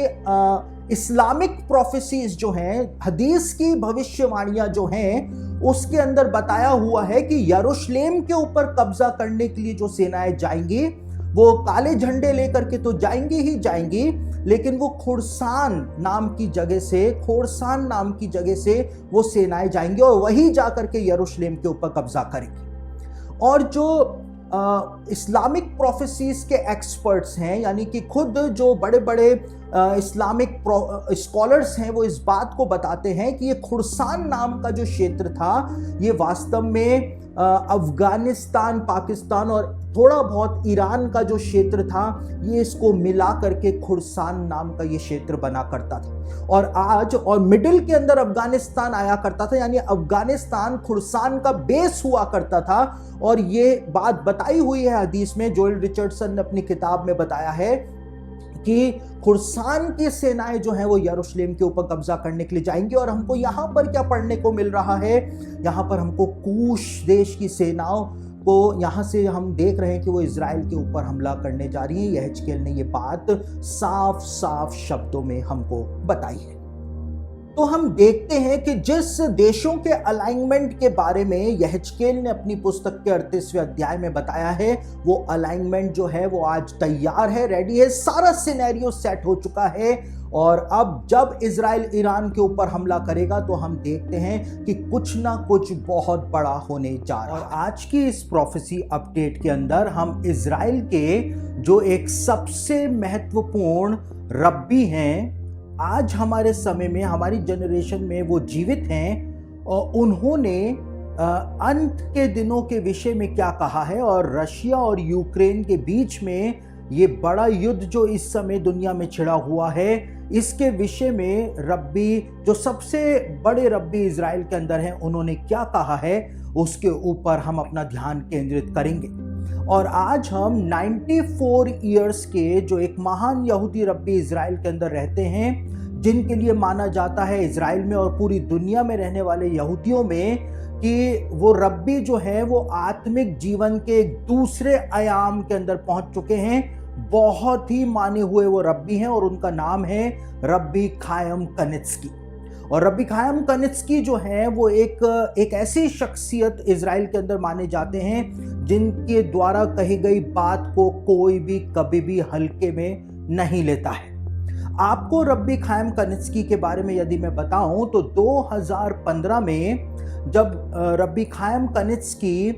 इस्लामिक प्रोफेसीज जो हैं, हदीस की भविष्यवाणियां जो हैं, उसके अंदर बताया हुआ है कि यरूशलेम के ऊपर कब्जा करने के लिए जो सेनाएं जाएंगी वो काले झंडे लेकर के तो जाएंगी ही जाएंगी, लेकिन वो खोरसान नाम की जगह से वो सेनाएं जाएंगी और वही जाकर के यरूशलेम के ऊपर कब्जा करेंगी। और जो इस्लामिक प्रोफेसीज के एक्सपर्ट्स हैं, यानी कि खुद जो बड़े बड़े इस्लामिक स्कॉलर्स हैं, वो इस बात को बताते हैं कि ये खुरसान नाम का जो क्षेत्र था, ये वास्तव में अफगानिस्तान, पाकिस्तान और थोड़ा बहुत ईरान का जो क्षेत्र था, ये इसको मिला करके खुरसान नाम का ये क्षेत्र बना करता था। और मिडिल के अंदर अफगानिस्तान आया करता था, यानी अफगानिस्तान खुरसान का बेस हुआ करता था। और ये बात बताई हुई है हदीस में, जोएल रिचर्डसन ने अपनी किताब में बताया है कि खुरसान की सेनाएं जो हैं वो यरूशलेम के ऊपर कब्जा करने के लिए जाएंगी। और हमको यहाँ पर क्या पढ़ने को मिल रहा है, यहाँ पर हमको कूश देश की सेनाओं को यहाँ से हम देख रहे हैं कि वो इजराइल के ऊपर हमला करने जा रही है। यहेजकेल ने ये बात साफ साफ शब्दों में हमको बताई है। तो हम देखते हैं कि जिस देशों के अलाइनमेंट के बारे में यहेजकेल ने अपनी पुस्तक के 38वें अध्याय में बताया है, वो अलाइनमेंट जो है वो आज तैयार है, रेडी है, सारा सिनेरियो सेट हो चुका है। और अब जब इजराइल ईरान के ऊपर हमला करेगा तो हम देखते हैं कि कुछ ना कुछ बहुत बड़ा होने जा रहा है। और आज की इस प्रोफेसी अपडेट के अंदर हम इजराइल के जो एक सबसे महत्वपूर्ण रब्बी हैं, आज हमारे समय में, हमारी जनरेशन में वो जीवित हैं, और उन्होंने अंत के दिनों के विषय में क्या कहा है, और रशिया और यूक्रेन के बीच में ये बड़ा युद्ध जो इस समय दुनिया में छिड़ा हुआ है, इसके विषय में रब्बी, जो सबसे बड़े रब्बी इजराइल के अंदर हैं, उन्होंने क्या कहा है, उसके ऊपर हम अपना ध्यान केंद्रित करेंगे। और आज हम 94 ईयर्स के जो एक महान यहूदी रब्बी इजराइल के अंदर रहते हैं, जिनके लिए माना जाता है इजराइल में और पूरी दुनिया में रहने वाले यहूदियों में कि वो रब्बी जो है वो आत्मिक जीवन के एक दूसरे आयाम के अंदर पहुंच चुके हैं। बहुत ही माने हुए वो रब्बी हैं और उनका नाम है रब्बी खायम कनित्स्की। और रब्बी खायम कनित्स्की जो है वो एक ऐसी शख्सियत इजराइल के अंदर माने जाते हैं जिनके द्वारा कही गई बात को कोई भी कभी भी हल्के में नहीं लेता है। आपको रब्बी खायम कनित्स्की के बारे में यदि मैं बताऊं तो 2015 में जब रब्बी खायम कनित्स्की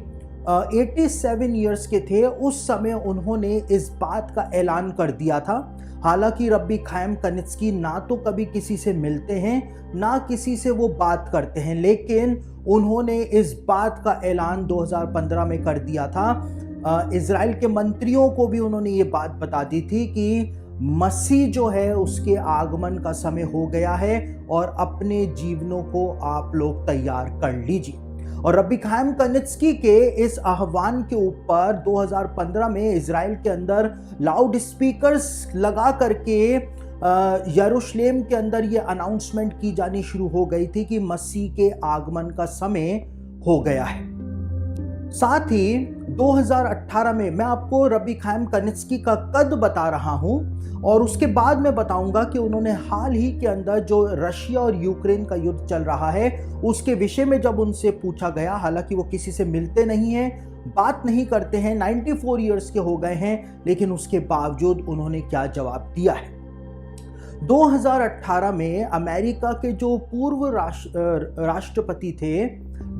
87 ईयर्स के थे, उस समय उन्होंने इस बात का ऐलान कर दिया था। हालांकि रब्बी खायम कनित्स्की ना तो कभी किसी से मिलते हैं, ना किसी से वो बात करते हैं, लेकिन उन्होंने इस बात का ऐलान 2015 में कर दिया था। इजराइल के मंत्रियों को भी उन्होंने ये बात बता दी थी कि मसीह जो है उसके आगमन का समय हो गया है और अपने जीवनों को आप लोग तैयार कर लीजिए। और रब्बी खायम कनित्स्की के इस आह्वान के ऊपर 2015 में इजराइल के अंदर लाउड स्पीकर्स लगा करके यरूशलेम के अंदर ये अनाउंसमेंट की जानी शुरू हो गई थी कि मसीह के आगमन का समय हो गया है। साथ ही 2018 में मैं आपको रबी खाइम कनित्स्की का कद बता रहा हूं और उसके बाद मैं बताऊंगा कि उन्होंने हाल ही के अंदर जो रशिया और यूक्रेन का युद्ध चल रहा है उसके विषय में जब उनसे पूछा गया, हालांकि वो किसी से मिलते नहीं हैं, बात नहीं करते हैं, 94 ईयर्स के हो गए हैं, लेकिन उसके बावजूद उन्होंने क्या जवाब दिया है। 2018 में अमेरिका के जो पूर्व राष्ट्रपति थे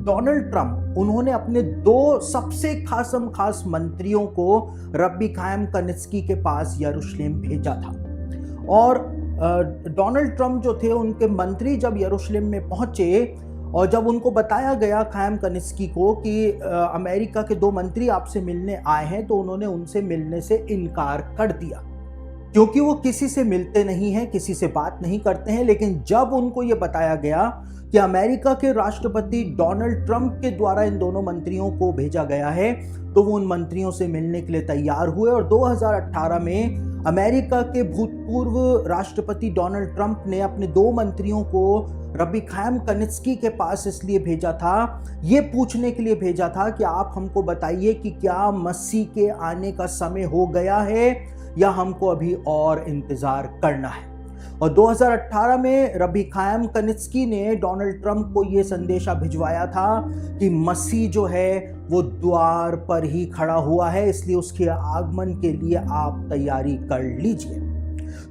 डोनाल्ड ट्रंप, उन्होंने अपने 2 सबसे खास मंत्रियों को रबी खाइम कनित्स्की के पास यरूशलेम भेजा था। और डोनाल्ड ट्रंप जो थे, उनके मंत्री जब यरूशलेम में पहुंचे और जब उनको बताया गया खाइम कनित्स्की को कि अमेरिका के 2 मंत्री आपसे मिलने आए हैं, तो उन्होंने उनसे मिलने से इनकार कर दिया, क्योंकि वो किसी से मिलते नहीं हैं, किसी से बात नहीं करते हैं। लेकिन जब उनको ये बताया गया कि अमेरिका के राष्ट्रपति डोनाल्ड ट्रंप के द्वारा इन दोनों मंत्रियों को भेजा गया है, तो वो उन मंत्रियों से मिलने के लिए तैयार हुए। और 2018 में अमेरिका के भूतपूर्व राष्ट्रपति डोनाल्ड ट्रंप ने अपने 2 मंत्रियों को रबी खाइम कनित्स्की के पास इसलिए भेजा था, ये पूछने के लिए भेजा था कि आप हमको बताइए कि क्या मसीह के आने का समय हो गया है या हमको अभी और इंतजार करना है। और 2018 में रबी खाइम कनित्स्की ने डोनाल्ड ट्रंप को यह संदेशा भिजवाया था कि मसीह जो है वो द्वार पर ही खड़ा हुआ है, इसलिए उसके आगमन के लिए आप तैयारी कर लीजिए।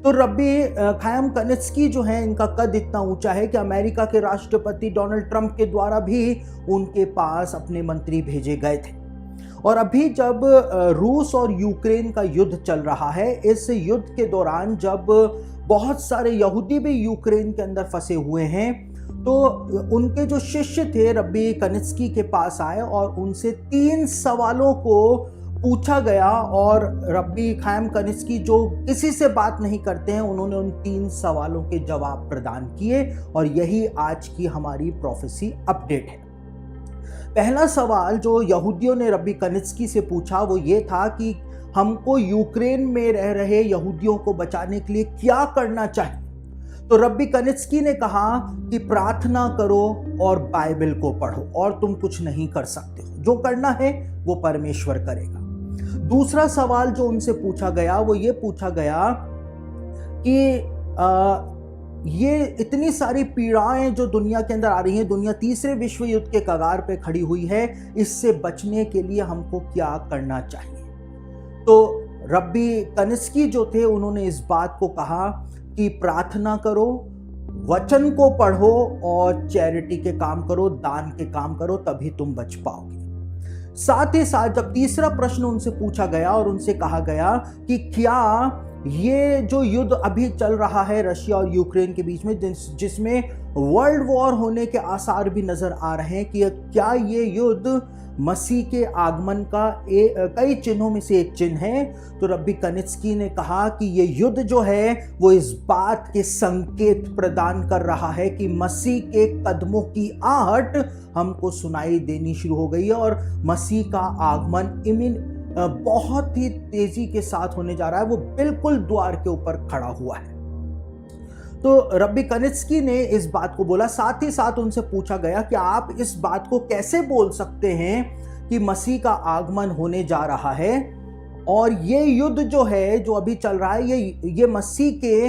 तो रबी खाइम कनित्स्की जो है, इनका कद इतना ऊंचा है कि अमेरिका के राष्ट्रपति डोनाल्ड ट्रंप के द्वारा भी उनके पास अपने मंत्री भेजे गए थे। और अभी जब रूस और यूक्रेन का युद्ध चल रहा है, इस युद्ध के दौरान जब बहुत सारे यहूदी भी यूक्रेन के अंदर फंसे हुए हैं, तो उनके जो शिष्य थे रबी कनित्स्की के पास आए और उनसे 3 सवालों को पूछा गया। और रबी खाइम कनित्स्की जो किसी से बात नहीं करते हैं, उन्होंने उन 3 सवालों के जवाब प्रदान किए। और यही आज की हमारी प्रोफेसी अपडेट है। पहला सवाल जो यहूदियों ने रबी कनित्स्की से पूछा वो ये था कि हमको यूक्रेन में रह रहे यहूदियों को बचाने के लिए क्या करना चाहिए। तो रबी कनित्स्की ने कहा कि प्रार्थना करो और बाइबल को पढ़ो, और तुम कुछ नहीं कर सकते हो, जो करना है वो परमेश्वर करेगा। दूसरा सवाल जो उनसे पूछा गया वो ये पूछा गया कि ये इतनी सारी पीड़ाएं जो दुनिया के अंदर आ रही हैं, दुनिया तीसरे विश्व युद्ध के कगार पे खड़ी हुई है, इससे बचने के लिए हमको क्या करना चाहिए। तो रबी कनित्स्की जो थे, उन्होंने इस बात को कहा कि प्रार्थना करो, वचन को पढ़ो और चैरिटी के काम करो, दान के काम करो, तभी तुम बच पाओगे। साथ ही साथ जब तीसरा प्रश्न उनसे पूछा गया और उनसे कहा गया कि क्या ये जो युद्ध अभी चल रहा है रशिया और यूक्रेन के बीच में, जिसमें वर्ल्ड वॉर होने के आसार भी नजर आ रहे हैं, कि क्या ये युद्ध मसीह के आगमन का कई चिन्हों में से एक चिन्ह है। तो रबी कनित्स्की ने कहा कि ये युद्ध जो है वो इस बात के संकेत प्रदान कर रहा है कि मसीह के कदमों की आहट हमको सुनाई देनी शुरू हो गई है और मसीह का आगमन बहुत ही तेजी के साथ होने जा रहा है। वो बिल्कुल द्वार के ऊपर खड़ा हुआ है। तो रबी कनित्स्की ने इस बात को बोला। साथ ही साथ उनसे पूछा गया कि आप इस बात को कैसे बोल सकते हैं कि मसीह का आगमन होने जा रहा है, और ये युद्ध जो है जो अभी चल रहा है ये मसीह के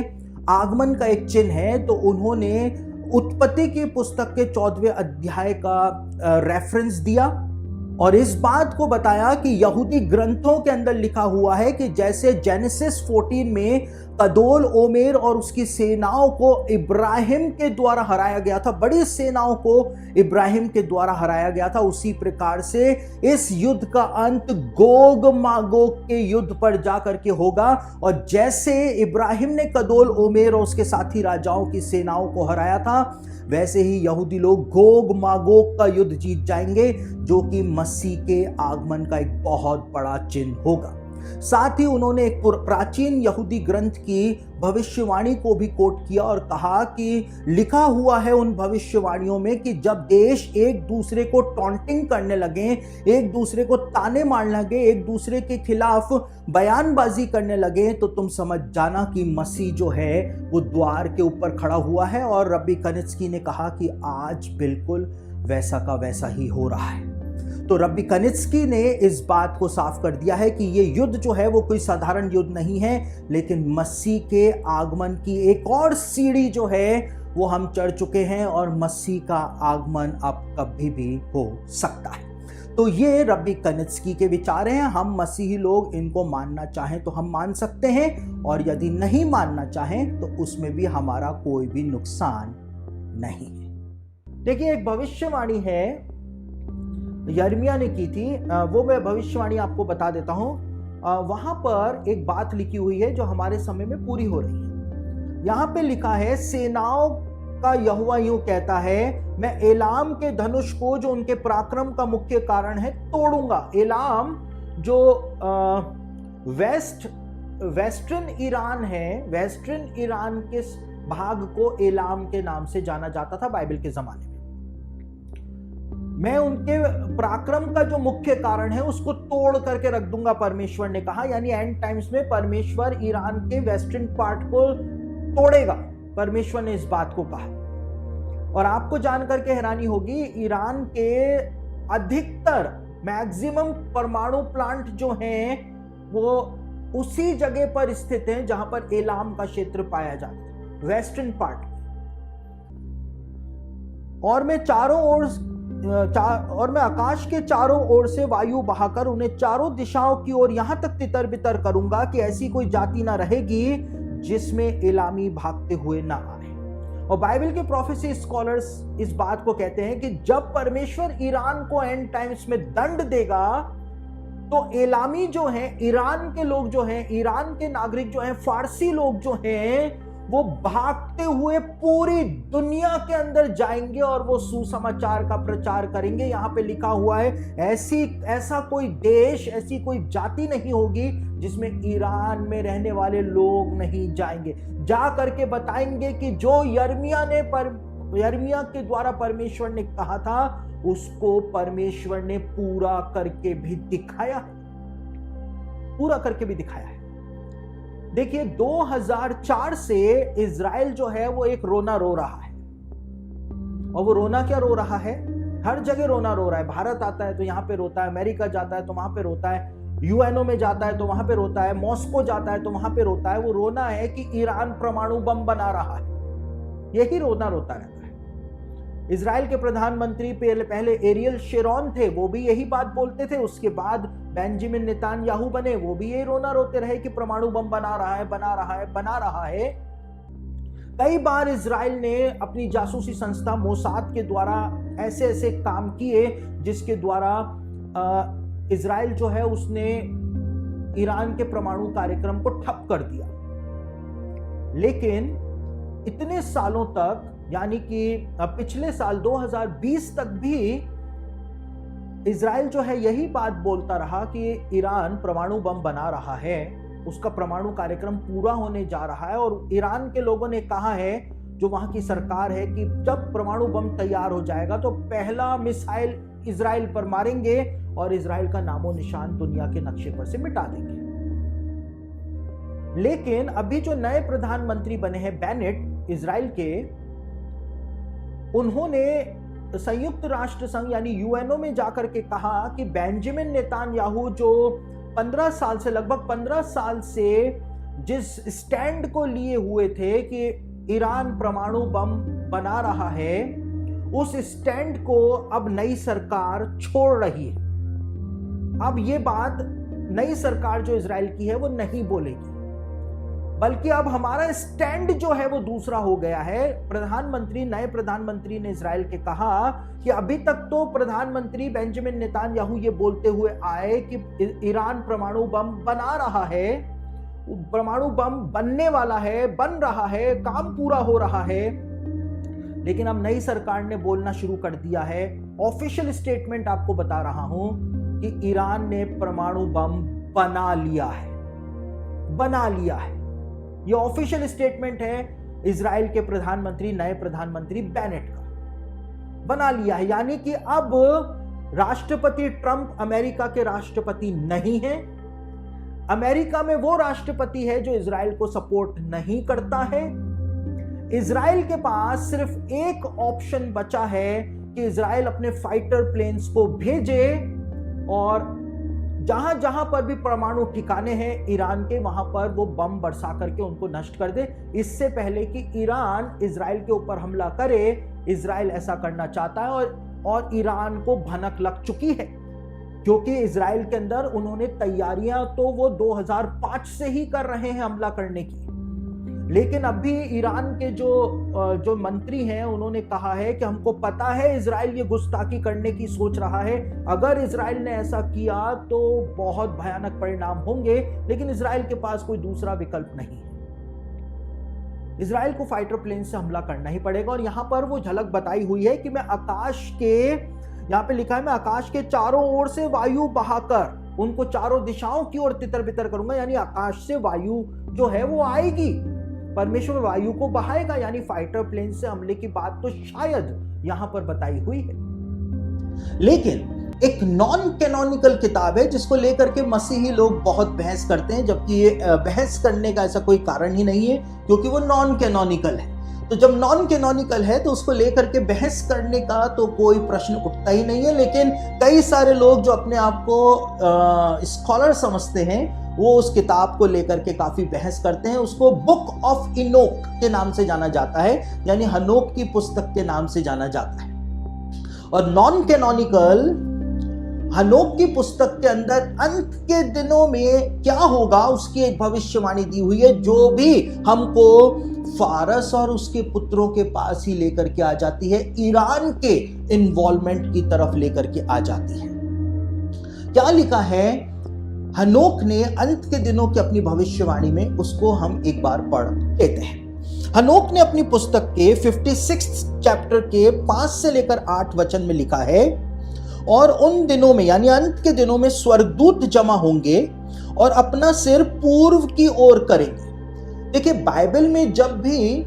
आगमन का एक चिन्ह है। तो उन्होंने उत्पत्ति की पुस्तक के 14वें अध्याय का रेफरेंस दिया और इस बात को बताया कि यहूदी ग्रंथों के अंदर लिखा हुआ है कि जैसे जेनेसिस 14 में कदोल ओमेर और उसकी सेनाओं को इब्राहिम के द्वारा हराया गया था, बड़ी सेनाओं को इब्राहिम के द्वारा हराया गया था, उसी प्रकार से इस युद्ध का अंत गोग मागोग के युद्ध पर जाकर के होगा। और जैसे इब्राहिम ने कदोल ओमेर और उसके साथी राजाओं की सेनाओं को हराया था, वैसे ही यहूदी लोग गोग मागोग का युद्ध जीत जाएंगे, जो कि मसीह के आगमन का एक बहुत बड़ा चिन्ह होगा। साथ ही उन्होंने एक प्राचीन यहूदी ग्रंथ की भविष्यवाणी को भी कोट किया और कहा कि लिखा हुआ है उन भविष्यवाणियों में कि जब देश एक दूसरे को टॉन्टिंग करने लगे, एक दूसरे को ताने मारने लगे, एक दूसरे के खिलाफ बयानबाजी करने लगे, तो तुम समझ जाना कि मसीह जो है वो द्वार के ऊपर खड़ा हुआ है। और रबी कनित्स्की ने कहा कि आज बिल्कुल वैसा का वैसा ही हो रहा है। तो रब्बी कनित्स्की ने इस बात को साफ कर दिया है कि ये युद्ध जो है वो कोई साधारण युद्ध नहीं है, लेकिन मसीह के आगमन की एक और सीढ़ी जो है वो हम चढ़ चुके हैं और मसीह का आगमन अब कभी भी हो सकता है। तो ये रब्बी कनित्स्की के विचार हैं। हम मसीही लोग इनको मानना चाहें तो हम मान सकते हैं, और यदि नहीं मानना चाहें तो उसमें भी हमारा कोई भी नुकसान नहीं है। देखिए, एक भविष्यवाणी है यिर्मयाह ने की थी, वो मैं भविष्यवाणी आपको बता देता हूं। वहां पर एक बात लिखी हुई है जो हमारे समय में पूरी हो रही है। यहां पे लिखा है, सेनाओं का यहोवा यूं कहता है, मैं एलाम के धनुष को जो उनके पराक्रम का मुख्य कारण है तोड़ूंगा। एलाम जो वेस्टर्न ईरान है, वेस्टर्न ईरान के भाग को एलाम के नाम से जाना जाता था बाइबल के जमाने में। मैं उनके पराक्रम का जो मुख्य कारण है उसको तोड़ करके रख दूंगा, परमेश्वर ने कहा। यानी एंड टाइम्स में परमेश्वर ईरान के वेस्टर्न पार्ट को तोड़ेगा, परमेश्वर ने इस बात को कहा। और आपको जानकर के हैरानी होगी, ईरान के अधिकतर मैक्सिमम परमाणु प्लांट जो हैं वो उसी जगह पर स्थित हैं जहां पर एलाम का क्षेत्र पाया जाता है, वेस्टर्न पार्ट। और मैं आकाश के चारों ओर से वायु बहाकर उन्हें चारों दिशाओं की ओर यहां तक तितर बितर करूंगा कि ऐसी कोई जाति ना रहेगी जिसमें एलामी भागते हुए ना आए। और बाइबल के प्रोफेसी स्कॉलर्स इस बात को कहते हैं कि जब परमेश्वर ईरान को एंड टाइम्स में दंड देगा तो एलामी जो हैं, ईरान के लोग जो हैं, ईरान के नागरिक जो हैं, फारसी लोग जो हैं, वो भागते हुए पूरी दुनिया के अंदर जाएंगे और वो सुसमाचार का प्रचार करेंगे। यहां पे लिखा हुआ है, ऐसा कोई देश, ऐसी कोई जाति नहीं होगी जिसमें ईरान में रहने वाले लोग नहीं जाएंगे। जा करके बताएंगे कि जो यिर्मयाह के द्वारा परमेश्वर ने कहा था उसको परमेश्वर ने पूरा करके भी दिखाया है, पूरा करके भी दिखाया है। देखिए, 2004 से इजराइल जो है वो एक रोना रो रहा है। और वो रोना क्या रो रहा है? हर जगह रोना रो रहा है। भारत आता है तो यहां पे रोता है, अमेरिका जाता है तो वहां पे रोता है, यूएनओ में जाता है तो वहां पे रोता है, मॉस्को जाता है तो वहां पे रोता है। वो रोना है कि ईरान परमाणु बम बना रहा है, यही रोना रोता रहता है। इजराइल के प्रधानमंत्री पहले एरियल शेरोन थे, वो भी यही बात बोलते थे। उसके बाद बेंजामिन नेतान्याहू बने, वो भी यही रोना रोते रहे कि परमाणु बम बना रहा है, बना रहा है, बना रहा है। कई बार इजराइल ने अपनी जासूसी संस्था मोसाद के द्वारा ऐसे ऐसे काम किए जिसके द्वारा इजराइल जो है उसने ईरान के परमाणु कार्यक्रम को ठप कर दिया। लेकिन इतने सालों तक, यानी कि पिछले साल 2020 तक भी इजराइल जो है यही बात बोलता रहा कि ईरान परमाणु बम बना रहा है, उसका परमाणु कार्यक्रम पूरा होने जा रहा है। और ईरान के लोगों ने कहा है, जो वहां की सरकार है, कि जब परमाणु बम तैयार हो जाएगा तो पहला मिसाइल इजराइल पर मारेंगे और इजराइल का नामो निशान दुनिया के नक्शे पर से मिटा देंगे। लेकिन अभी जो नए प्रधानमंत्री बने हैं बेनेट, इजराइल के, उन्होंने संयुक्त राष्ट्र संघ यानी यूएनओ में जाकर के कहा कि बेंजामिन नेतान्याहू जो 15 साल से, लगभग 15 साल से जिस स्टैंड को लिए हुए थे कि ईरान परमाणु बम बना रहा है, उस स्टैंड को अब नई सरकार छोड़ रही है। अब ये बात नई सरकार जो इजराइल की है वो नहीं बोलेगी, बल्कि अब हमारा स्टैंड जो है वो दूसरा हो गया है। नए प्रधानमंत्री ने इजराइल के कहा कि अभी तक तो प्रधानमंत्री बेंजामिन नेतान्याहू ये बोलते हुए आए कि ईरान परमाणु बम बना रहा है, परमाणु बम बनने वाला है, बन रहा है, काम पूरा हो रहा है। लेकिन अब नई सरकार ने बोलना शुरू कर दिया है, ऑफिशियल स्टेटमेंट आपको बता रहा हूं कि ईरान ने परमाणु बम बना लिया है, बना लिया है। यह ऑफिशियल स्टेटमेंट है इजराइल के प्रधानमंत्री, नए प्रधानमंत्री बेनेट का, बना लिया है। यानी कि अब राष्ट्रपति ट्रंप अमेरिका के राष्ट्रपति नहीं है। अमेरिका में वो राष्ट्रपति है जो इजराइल को सपोर्ट नहीं करता है। इजराइल के पास सिर्फ एक ऑप्शन बचा है कि इजराइल अपने फाइटर प्लेन्स को भेजे और जहां जहां पर भी परमाणु ठिकाने हैं ईरान के, वहां पर वो बम बरसा करके उनको नष्ट कर दे, इससे पहले कि ईरान इजराइल के ऊपर हमला करे। इजराइल ऐसा करना चाहता है और ईरान को भनक लग चुकी है, क्योंकि इजराइल के अंदर उन्होंने तैयारियां तो वो 2005 से ही कर रहे हैं हमला करने की। लेकिन अभी ईरान के जो मंत्री हैं उन्होंने कहा है कि हमको पता है इजराइल ये गुस्ताखी करने की सोच रहा है, अगर इजराइल ने ऐसा किया तो बहुत भयानक परिणाम होंगे, लेकिन इजराइल के पास कोई दूसरा विकल्प नहीं है। इजराइल को फाइटर प्लेन से हमला करना ही पड़ेगा। और यहां पर वो झलक बताई हुई है कि मैं आकाश के, यहां पे लिखा है, मैं आकाश के चारों ओर से वायु बहाकर उनको चारों दिशाओं की ओर तितर बितर करूंगा। यानी आकाश से वायु जो है वो आएगी, परमेश्वर वायु को बहाएगा, यानी फाइटर प्लेन से हमले की बात तो शायद यहां पर बताई हुई है। लेकिन एक नॉन कैनोनिकल किताब है जिसको लेकर के मसीही लोग बहुत बहस करते हैं, जबकि ये बहस करने का ऐसा कोई कारण ही नहीं है, क्योंकि वो नॉन कैनोनिकल है। तो जब नॉन कैनोनिकल है तो उसको लेकर के बहस करने का तो कोई प्रश्न उठता ही नहीं है। लेकिन कई सारे लोग जो अपने आप को स्कॉलर समझते हैं, वो उस किताब को लेकर के काफी बहस करते हैं। उसको बुक ऑफ इनोक के नाम से जाना जाता है, यानी हनोक की पुस्तक के नाम से जाना जाता है। और नॉन कैनोनिकल हनोक की पुस्तक के अंदर अंत के दिनों में क्या होगा उसकी एक भविष्यवाणी दी हुई है, जो भी हमको फारस और उसके पुत्रों के पास ही लेकर के आ जाती है, ईरान के इन्वॉल्वमेंट की तरफ लेकर के आ जाती है। क्या लिखा है हनोक ने अंत के दिनों की अपनी भविष्यवाणी में, उसको हम एक बार पढ़ लेते हैं। हनोक ने अपनी पुस्तक के 56 चैप्टर के 5 से लेकर 8 वचन में लिखा है, और उन दिनों में यानी अंत के दिनों में स्वर्गदूत जमा होंगे और अपना सिर पूर्व की ओर करेंगे। देखिए, बाइबल में जब भी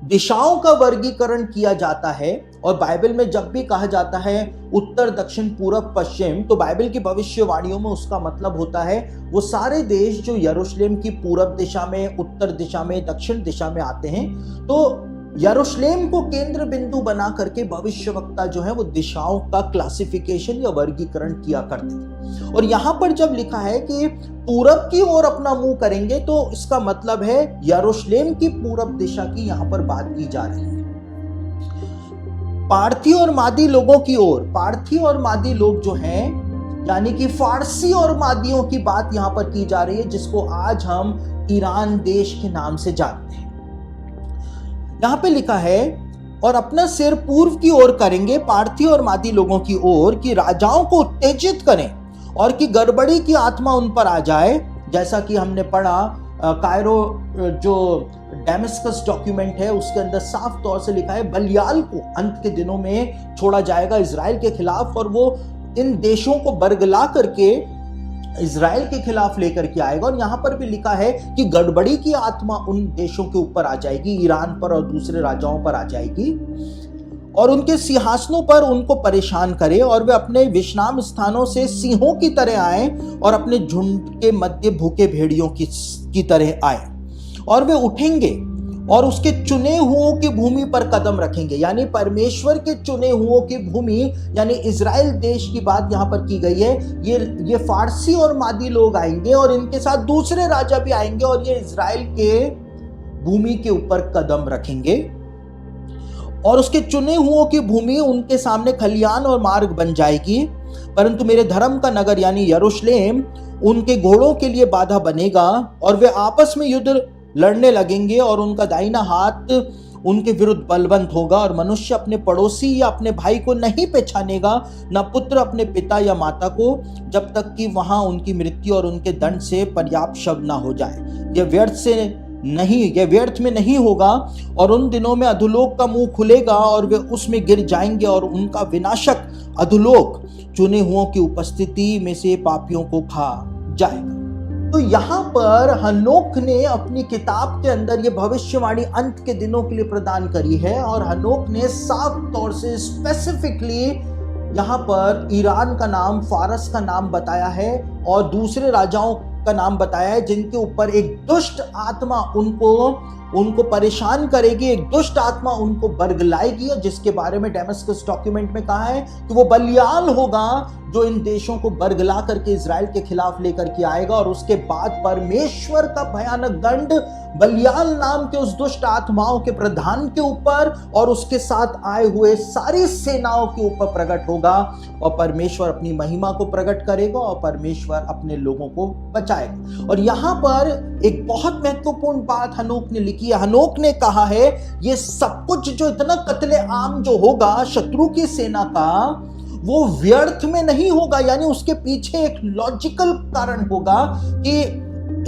दिशाओं का वर्गीकरण किया जाता है और बाइबल में जब भी कहा जाता है उत्तर दक्षिण पूरब पश्चिम, तो बाइबल की भविष्यवाणियों में उसका मतलब होता है वो सारे देश जो यरूशलेम की पूरब दिशा में, उत्तर दिशा में, दक्षिण दिशा में आते हैं। तो यरूशलेम को केंद्र बिंदु बना करके भविष्यवक्ता जो है वो दिशाओं का क्लासिफिकेशन या वर्गीकरण किया करते थे। और यहां पर जब लिखा है कि पूरब की ओर अपना मुंह करेंगे, तो इसका मतलब है यरूशलेम की पूरब दिशा की यहां पर बात की जा रही है। पार्थी और मादी लोगों की ओर, पार्थी और मादी लोग जो हैं यानी कि फारसी और मादियों की बात यहां पर की जा रही है, जिसको आज हम ईरान देश के नाम से जानते हैं। यहां पे लिखा है और अपना सिर पूर्व की ओर करेंगे, पार्थी और मादी लोगों की ओर, कि राजाओं को उत्तेजित करें और कि गड़बड़ी की आत्मा उन पर आ जाए। जैसा कि हमने पढ़ा कायरो जो डेमस्कस डॉक्यूमेंट है उसके अंदर साफ तौर से लिखा है बलियाल को अंत के दिनों में छोड़ा जाएगा इजराइल के खिलाफ, और वो इन देशों को बरगला करके इजराइल के खिलाफ लेकर के आएगा। और यहां पर भी लिखा है कि गड़बड़ी की आत्मा उन देशों के ऊपर आ जाएगी, ईरान पर और दूसरे राजाओं पर आ जाएगी, और उनके सिंहासनों पर उनको परेशान करे, और वे अपने विश्राम स्थानों से सिंहों की तरह आए और अपने झुंड के मध्य भूखे भेड़ियों की तरह आए, और वे उठेंगे और उसके चुने हुओं की भूमि पर कदम रखेंगे। यानी परमेश्वर के चुने हुओं की भूमि यानी इजराइल देश की बात यहां पर की गई है। ये फारसी और मादी लोग आएंगे और इनके साथ दूसरे राजा भी आएंगे, और ये इजराइल के भूमि के ऊपर कदम रखेंगे, और उसके चुने हुओं की भूमि उनके सामने खलियान और मार्ग बन जाएगी। परंतु मेरे धर्म का नगर यानी यरूशलेम उनके घोड़ों के लिए बाधा बनेगा, और वे आपस में युद्ध लड़ने लगेंगे, और उनका दाहिना हाथ उनके विरुद्ध बलवंत होगा, और मनुष्य अपने पड़ोसी या अपने भाई को नहीं पहचानेगा, न पुत्र अपने पिता या माता को, जब तक कि वहां उनकी मृत्यु और उनके दंड से पर्याप्त शब्द ना हो जाए। यह व्यर्थ में नहीं होगा, और उन दिनों में अधोलोक का मुंह खुलेगा और वे उसमें गिर जाएंगे, और उनका विनाशक अधोलोक चुने हुओं की उपस्थिति में से पापियों को खा जाएगा। तो यहां पर हनोक ने अपनी किताब के अंदर ये भविष्यवाणी अंत के दिनों के लिए प्रदान करी है, और हनोक ने साफ तौर से स्पेसिफिकली यहां पर ईरान का नाम, फारस का नाम बताया है, और दूसरे राजाओं का नाम बताया है जिनके ऊपर एक दुष्ट आत्मा उनको परेशान करेगी, एक दुष्ट आत्मा उनको बरगलाएगी, और जिसके बारे में डेमस्कस डॉक्यूमेंट में कहा है कि वो बलियाल होगा जो इन देशों को बरगला करके इजराइल के खिलाफ लेकर के आएगा, और उसके बाद परमेश्वर का भयानक दंड बलियाल नाम के उस दुष्ट आत्माओं के प्रधान के ऊपर और उसके साथ आए हुए सारी सेनाओं के ऊपर प्रकट होगा, और परमेश्वर अपनी महिमा को प्रकट करेगा और परमेश्वर अपने लोगों को बचाएगा। और यहां पर एक बहुत महत्वपूर्ण बात हनोक ने लिखी है। हनोक ने कहा है ये सब कुछ जो इतना कत्ले आम जो होगा शत्रु की सेना का, वो व्यर्थ में नहीं होगा, यानी उसके पीछे एक लॉजिकल कारण होगा कि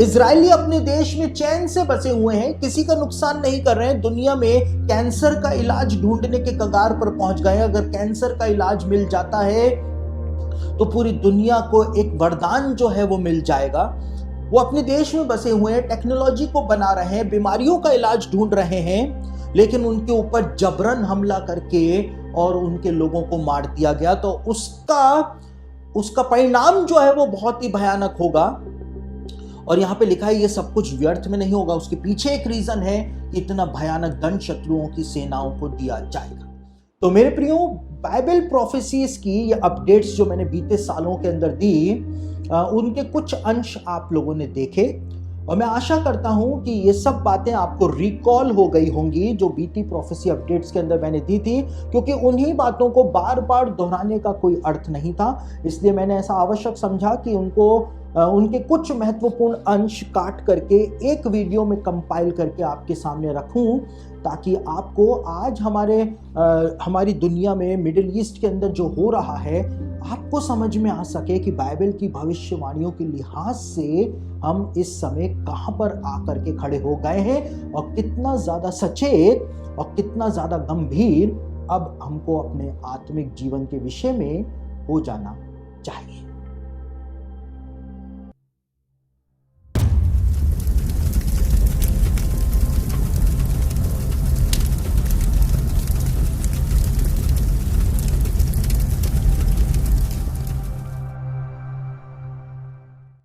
इजरायली अपने देश में चैन से बसे हुए हैं, किसी का नुकसान नहीं कर रहे हैं। दुनिया में कैंसर का इलाज ढूंढने के कगार पर पहुंच गए। अगर कैंसर का इलाज मिल जाता है तो पूरी दुनिया को एक वरदान जो है वो मिल जाएगा। वो अपने देश में बसे हुए हैं, टेक्नोलॉजी को बना रहे हैं, बीमारियों का इलाज ढूंढ रहे हैं, लेकिन उनके ऊपर जबरन हमला करके और उनके लोगों को मार दिया गया। तो उसका परिणाम जो है वो बहुत ही भयानक होगा। और यहां पे लिखा है ये सब कुछ व्यर्थ में नहीं होगा, उसके पीछे एक रीजन है कि इतना भयानक दंड शत्रुओं की सेनाओं को दिया जाएगा। तो मेरे प्रियो, बाइबल प्रोफेसीज की ये अपडेट्स जो मैंने बीते सालों के अंदर दी, उनके कुछ अंश आप लोगों ने देखे, और मैं आशा करता हूं कि ये सब बातें आपको रिकॉल हो गई होंगी जो बीती प्रोफेसी अपडेट्स के अंदर मैंने दी थी, क्योंकि उन्हीं बातों को बार बार दोहराने का कोई अर्थ नहीं था। इसलिए मैंने ऐसा आवश्यक समझा कि उनके कुछ महत्वपूर्ण अंश काट करके एक वीडियो में कंपाइल करके आपके सामने रखूं, ताकि आपको आज हमारी दुनिया में मिडिल ईस्ट के अंदर जो हो रहा है आपको समझ में आ सके कि बाइबल की भविष्यवाणियों के लिहाज से हम इस समय कहां पर आकर के खड़े हो गए हैं और कितना ज्यादा सचेत और कितना ज्यादा गंभीर अब हमको अपने आत्मिक जीवन के विषय में हो जाना चाहिए।